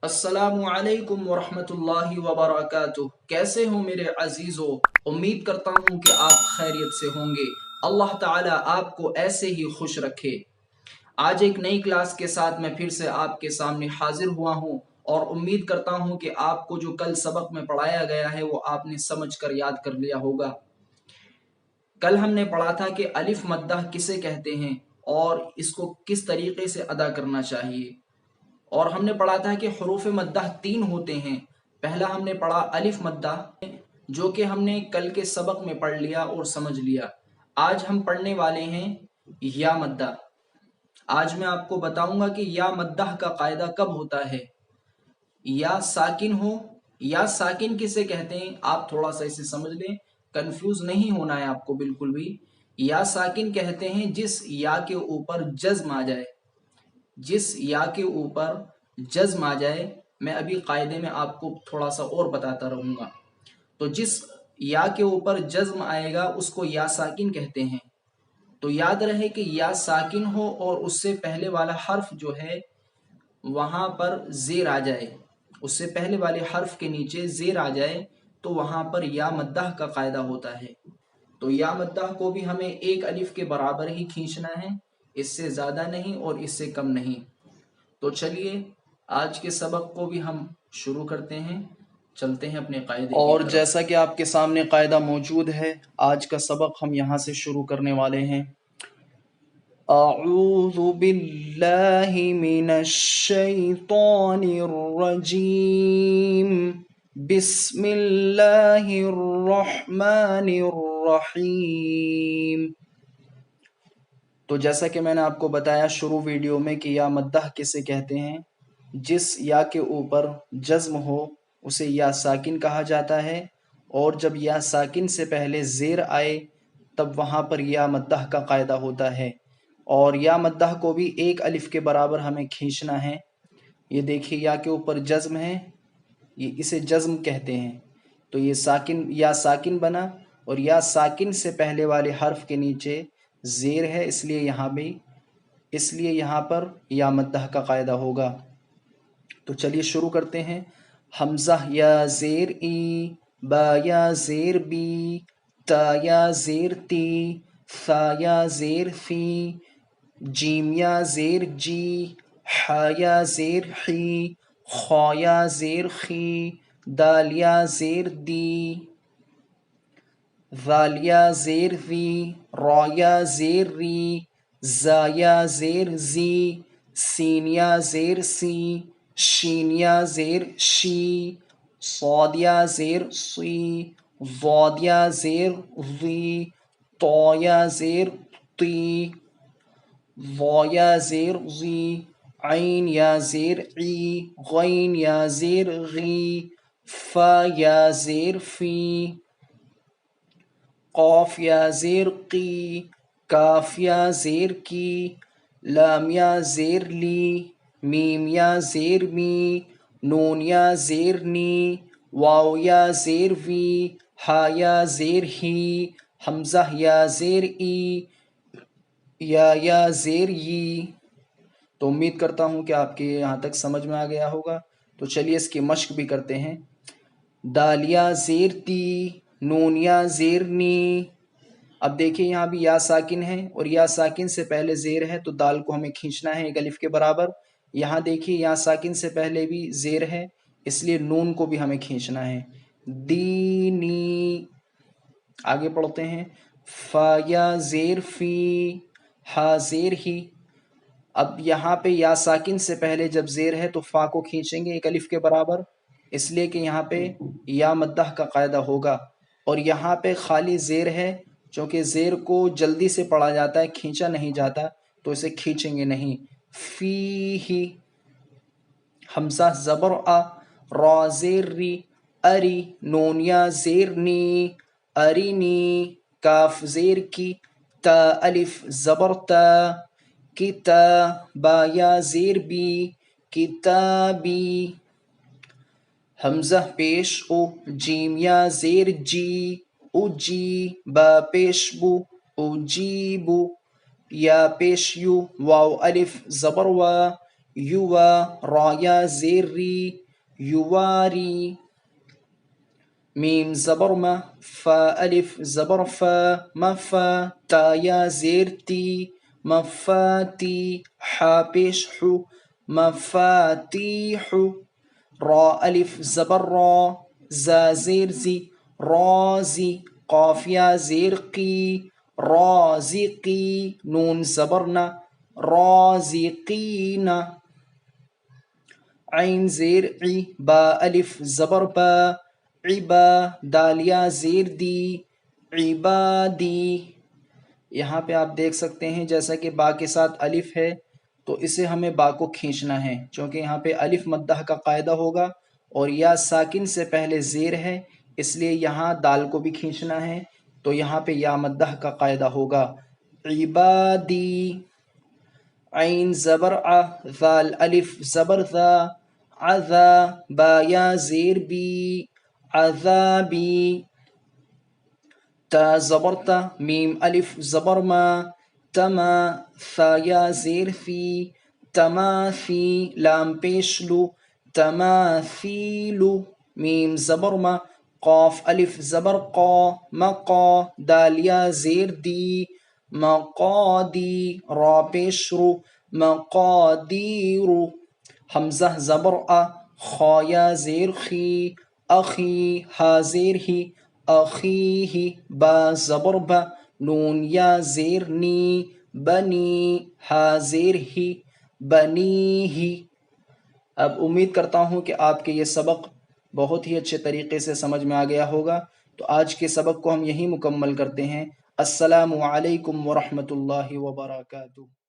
السلام علیکم ورحمۃ وبرکاتہ۔ کیسے ہو میرے عزیزو؟ امید کرتا ہوں کہ آپ خیریت سے ہوں گے۔ اللہ تعالیٰ آپ کو ایسے ہی خوش رکھے۔ آج ایک نئی کلاس کے ساتھ میں پھر سے آپ کے سامنے حاضر ہوا ہوں، اور امید کرتا ہوں کہ آپ کو جو کل سبق میں پڑھایا گیا ہے وہ آپ نے سمجھ کر یاد کر لیا ہوگا۔ کل ہم نے پڑھا تھا کہ الف مدہ کسے کہتے ہیں اور اس کو کس طریقے سے ادا کرنا چاہیے، اور ہم نے پڑھا تھا کہ حروف مدہ 3 ہوتے ہیں۔ پہلا ہم نے پڑھا الف مدہ، جو کہ ہم نے کل کے سبق میں پڑھ لیا اور سمجھ لیا۔ آج ہم پڑھنے والے ہیں یا مدہ۔ آج میں آپ کو بتاؤں گا کہ یا مدہ کا قاعدہ کب ہوتا ہے۔ یا ساکن ہو، یا ساکن کسے کہتے ہیں، آپ تھوڑا سا اسے سمجھ لیں، کنفیوز نہیں ہونا ہے آپ کو بالکل بھی۔ یا ساکن کہتے ہیں جس یا کے اوپر جزم آ جائے، جس یا کے اوپر جزم آ جائے۔ میں ابھی قاعدے میں آپ کو تھوڑا سا اور بتاتا رہوں گا۔ تو جس یا کے اوپر جزم آئے گا اس کو یا ساکن کہتے ہیں۔ تو یاد رہے کہ یا ساکن ہو اور اس سے پہلے والا حرف جو ہے وہاں پر زیر آ جائے، اس سے پہلے والے حرف کے نیچے زیر آ جائے، تو وہاں پر یا مدہ کا قاعدہ ہوتا ہے۔ تو یا مدہ کو بھی ہمیں ایک الف کے برابر ہی کھینچنا ہے، اس سے زیادہ نہیں اور اس سے کم نہیں۔ تو چلیے آج کے سبق کو بھی ہم شروع کرتے ہیں، چلتے ہیں اپنے قاعدے کی اور طرف۔ جیسا کہ آپ کے سامنے قاعدہ موجود ہے، آج کا سبق ہم یہاں سے شروع کرنے والے ہیں۔ اعوذ باللہ من الشیطان الرجیم، بسم اللہ الرحمن الرحیم۔ تو جیسا کہ میں نے آپ کو بتایا شروع ویڈیو میں کہ یا مدہ کسے کہتے ہیں، جس یا کے اوپر جزم ہو اسے یا ساکن کہا جاتا ہے، اور جب یا ساکن سے پہلے زیر آئے تب وہاں پر یا مدہ کا قاعدہ ہوتا ہے۔ اور یا مدہ کو بھی ایک الف کے برابر ہمیں کھینچنا ہے۔ یہ دیکھیے یا کے اوپر جزم ہے، یہ اسے جزم کہتے ہیں۔ تو یہ ساکن یا ساکن بنا، اور یا ساکن سے پہلے والے حرف کے نیچے زیر ہے، اس لیے یہاں پر یا مدہ کا قاعدہ ہوگا۔ تو چلیے شروع کرتے ہیں۔ حمزہ یا زیر ای، با یا زیر بی، تا یا زیر تی، ثا یا زیر فی، جیم یا زیر جی، ح یا زیر حی، خا یا زیر خی، دال یا زیر دی، ذال یا زیر ذی، را یا زیر ری، زا یا زیر زی، سین یا زیر سی، شین یا زیر شی، صاد یا زیر صی، ضاد یا زیر ضی، طا یا زیر طی، ظا یا زیر ظی، عین یا زیر عی، غین یا زیر غی، فا یا زیر فی، قاف یا زیر قی، کاف یا زیر کی، لام یا زیر لی، میم یا زیر می، نون یا زیر نی، واو یا زیر وی، ہا یا زیر ہی، حمزہ یا زیر ای، یا زیر ی۔ تو امید کرتا ہوں کہ آپ کے یہاں تک سمجھ میں آ گیا ہوگا۔ تو چلیے اس کی مشق بھی کرتے ہیں۔ دال یا زیر تی، نون یا زیر نی۔ اب دیکھیں یہاں بھی یا ساکن ہے، اور یا ساکن سے پہلے زیر ہے، تو دال کو ہمیں کھینچنا ہے ایک الف کے برابر۔ یہاں دیکھیے یا ساکن سے پہلے بھی زیر ہے، اس لیے نون کو بھی ہمیں کھینچنا ہے۔ دینی۔ آگے پڑھتے ہیں۔ فا یا زیر فی، ہا زیر ہی۔ اب یہاں پہ یا ساکن سے پہلے جب زیر ہے تو فا کو کھینچیں گے ایک الف کے برابر، اس لیے کہ یہاں پہ یا مدہ کا قاعدہ ہوگا۔ اور یہاں پہ خالی زیر ہے، چونکہ زیر کو جلدی سے پڑھا جاتا ہے، کھینچا نہیں جاتا، تو اسے کھینچیں گے نہیں۔ فی ہی۔ حمزہ زبر آ، را زیر ری، اری، نون یا زیر نی، ارینی، کاف زیر کی، تا الف زبر تا، کتا، با یا زیر بی، کتابی۔ حمزہ پیش او، جیم یا زیر جی، اجی، با پیش بو، اجیبو، یا پیش یو، واو الف زبر وا، یوا، را یا زیر ری، یواری، میم زبر ما، فا الف زبر فا، مفا، تا یا زیر تی، مفاتی، حا پیش حو، مفاتیح، را الف زبر را، زا زیر زی، رازی، قاف یا زیر قی، رازقی، نون زبرنا، رازقین، عین زیر عی، با الف زبر با، عبا، دالیا زیر دی، عبادی۔ یہاں پہ آپ دیکھ سکتے ہیں جیسا کہ با کے ساتھ الف ہے تو اسے ہمیں با کو کھینچنا ہے، چونکہ یہاں پہ الف مدہ کا قاعدہ ہوگا اور یا ساکن سے پہلے زیر ہے، اس لیے یہاں دال کو بھی کھینچنا ہے، تو یہاں پہ یا مدہ کا قاعدہ ہوگا، عبادی۔ عین زبر ع، ذال الف زبر ذا، عذا، با یا زیر بی، عذابی، تا زبر تا، میم الف زبر ما، تما، ثا یا زیر فی، تمافی، لام پیش لو، تماثیلو، میم زبر ما، قاف الف زبر قا، مقا، دال یا زیر دی، مقادی، را پیش رو، مقادیرو، حمزہ زبر ا، خا یا زیر خی، اخی، ہا زیر ہی، اخیہ، با زبر با، نون یا زیر نی، بنی، ہا زیر ہی، بنیہ۔ اب امید کرتا ہوں کہ آپ کے یہ سبق بہت ہی اچھے طریقے سے سمجھ میں آ گیا ہوگا، تو آج کے سبق کو ہم یہیں مکمل کرتے ہیں۔ السلام علیکم ورحمۃ اللہ وبرکاتہ۔